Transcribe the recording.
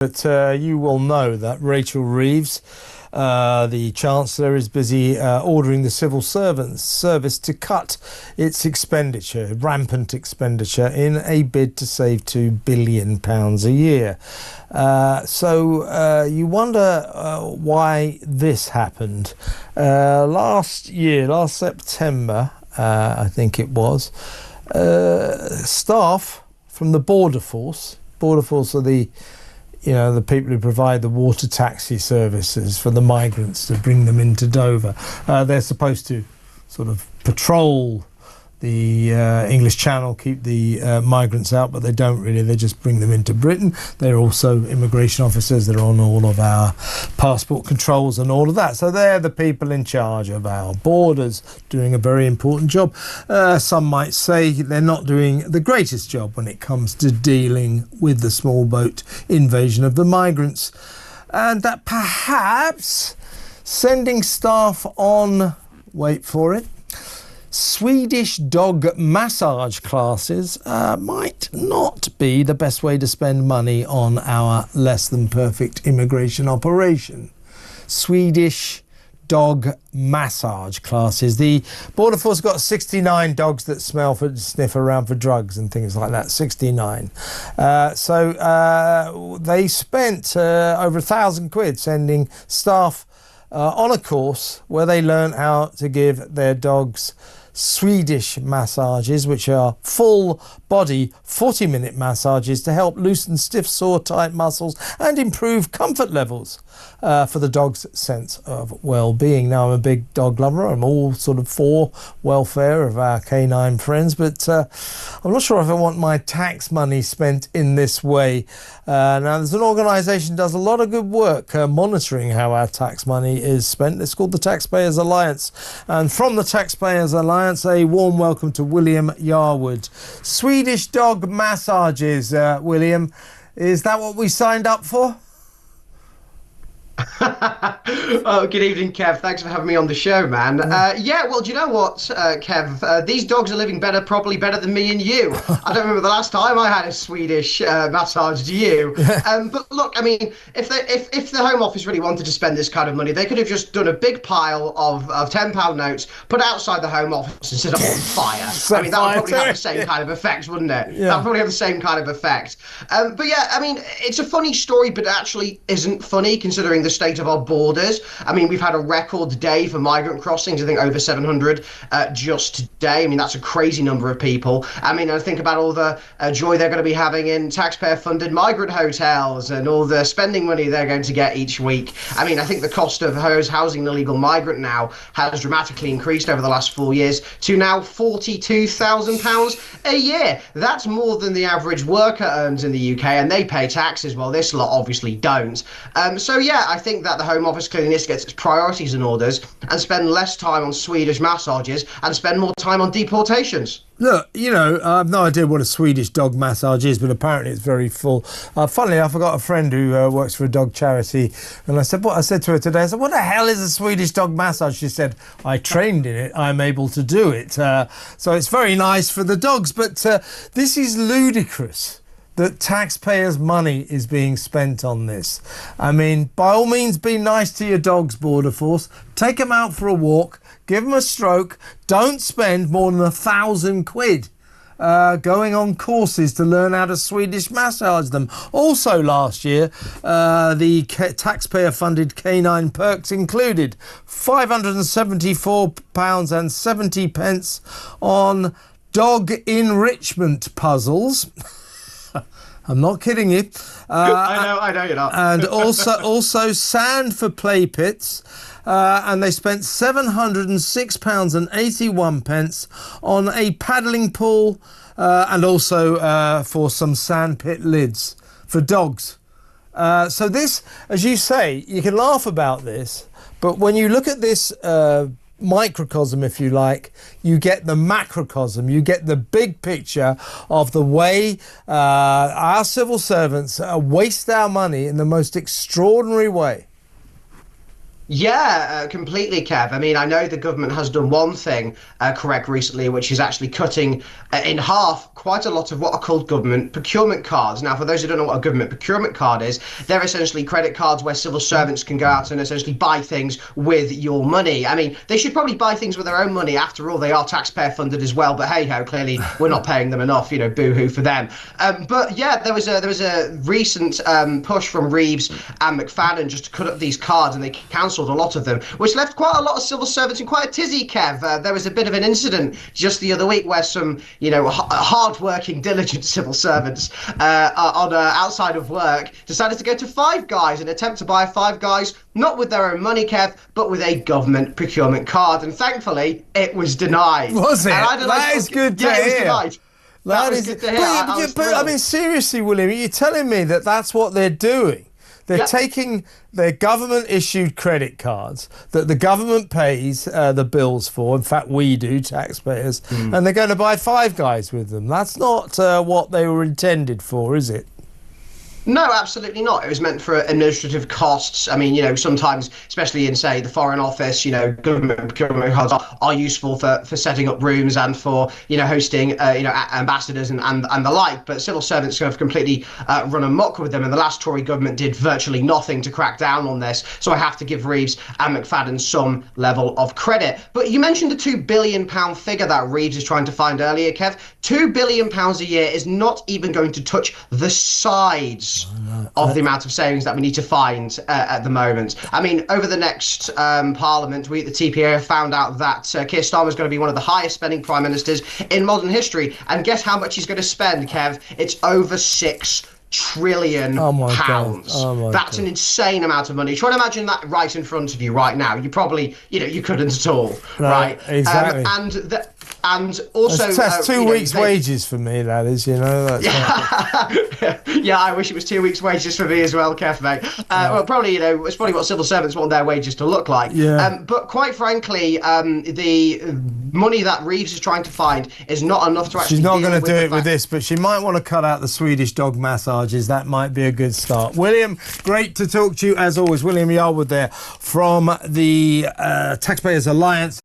But you will know that Rachel Reeves, the Chancellor, is busy ordering the civil service to cut its expenditure, rampant expenditure, in a bid to save £2 billion a year. So you wonder why this happened. Last September, I think it was, staff from the Border Force are the people who provide the water taxi services for the migrants to bring them into Dover. They're supposed to sort of patrol the English Channel, keep the migrants out, but they don't really. They just bring them into Britain. They're also immigration officers. They're on all of our passport controls and all of that. So they're the people in charge of our borders, doing a very important job. Some might say they're not doing the greatest job when it comes to dealing with the small boat invasion of the migrants. And that perhaps sending staff on, wait for it, Swedish dog massage classes might not be the best way to spend money on our less than perfect immigration operation. Swedish dog massage classes. The Border Force got 69 dogs that sniff around for drugs and things like that. 69. So they spent over £1,000 sending staff on a course where they learn how to give their dogs Swedish massages, which are full body 40-minute massages to help loosen stiff, sore, tight muscles and improve comfort levels for the dog's sense of well-being. Now, I'm a big dog lover. I'm all sort of for welfare of our canine friends, but I'm not sure if I want my tax money spent in this way. Now, there's an organisation that does a lot of good work monitoring how our tax money is spent. It's called the TaxPayers Alliance. And from the TaxPayers Alliance, a warm welcome to William Yarwood. Swedish dog massages, William. Is that what we signed up for? Oh, good evening, Kev. Thanks for having me on the show, man. Yeah, well, do you know what, Kev? These dogs are living probably better than me and you. I don't remember the last time I had a Swedish massage. Do you? But look, I mean, if the Home Office really wanted to spend this kind of money, they could have just done a big pile of £10 notes, put outside the Home Office and set up on fire. I mean, that would probably have the same kind of effect, wouldn't it? Yeah. That would probably have the same kind of effect. But yeah, I mean, it's a funny story, but it actually isn't funny considering the state of our borders. I mean, we've had a record day for migrant crossings. I think over 700 just today. I mean, that's a crazy number of people. I mean, I think about all the joy they're going to be having in taxpayer-funded migrant hotels and all the spending money they're going to get each week. I mean, I think the cost of housing an illegal migrant now has dramatically increased over the last 4 years to now £42,000 a year. That's more than the average worker earns in the UK, and they pay taxes, while this lot obviously don't. So yeah, I think that the Home Office clearly needs to get its priorities in orders and spend less time on Swedish massages and spend more time on deportations. Look, you know, I have no idea what a Swedish dog massage is, but apparently it's very full. Funnily, I forgot a friend who works for a dog charity, and I said to her today, I said, what the hell is a Swedish dog massage? She said, I trained in it, I'm able to do it. So it's very nice for the dogs, but this is ludicrous that taxpayers' money is being spent on this. I mean, by all means, be nice to your dogs, Border Force. Take them out for a walk, give them a stroke. Don't spend more than £1,000 going on courses to learn how to Swedish massage them. Also last year, the taxpayer-funded canine perks included £574.70 on dog enrichment puzzles. I'm not kidding you. I know you're not. And also sand for play pits. And they spent £706.81 on a paddling pool and also for some sand pit lids for dogs. So this, as you say, you can laugh about this, but when you look at this microcosm, if you like, you get the macrocosm, you get the big picture of the way our civil servants waste our money in the most extraordinary way. Yeah, completely, Kev. I mean, I know the government has done one thing correct recently, which is actually cutting in half quite a lot of what are called government procurement cards. Now, for those who don't know what a government procurement card is, they're essentially credit cards where civil servants can go out and essentially buy things with your money. I mean, they should probably buy things with their own money. After all, they are taxpayer funded as well. But hey ho, clearly we're not paying them enough. Boo hoo for them. But yeah, there was a recent push from Reeves and McFadden just to cut up these cards, and they cancelled a lot of them, which left quite a lot of civil servants in quite a tizzy, Kev. There was a bit of an incident just the other week where some, hard-working, diligent civil servants outside of work decided to go to Five Guys and attempt to buy Five Guys, not with their own money, Kev, but with a government procurement card. And thankfully, it was denied. Was it? That is good to hear. It was denied. That was good to hear. But I mean, seriously, William, you're telling me that that's what they're doing? They're taking their government-issued credit cards that the government pays the bills for. In fact, we do, taxpayers, and they're going to buy Five Guys with them. That's not what they were intended for, is it? No, absolutely not. It was meant for administrative costs. I mean, sometimes, especially in, say, the Foreign Office, government procurement cards are useful for setting up rooms and for, hosting, ambassadors and the like. But civil servants have completely run amok with them. And the last Tory government did virtually nothing to crack down on this. So I have to give Reeves and McFadden some level of credit. But you mentioned the £2 billion figure that Reeves is trying to find earlier, Kev. £2 billion a year is not even going to touch the sides of the amount of savings that we need to find at the moment. I mean, over the next Parliament, we at the TPA have found out that Keir Starmer is going to be one of the highest spending prime ministers in modern history. And guess how much he's going to spend, Kev? It's over £6 trillion. That's an insane amount of money. Try and imagine that right in front of you right now. You probably, you couldn't at all, right? Exactly. And also, that's 2 weeks' wages for me. That is, That's yeah, I wish it was 2 weeks' wages for me as well, Kev, mate. Well, probably, it's probably what civil servants want their wages to look like. Yeah. But quite frankly, the money that Reeves is trying to find is not enough to actually. She's not going to do it with this, but she might want to cut out the Swedish dog massages. That might be a good start. William, great to talk to you as always. William Yarwood there from the Taxpayers Alliance.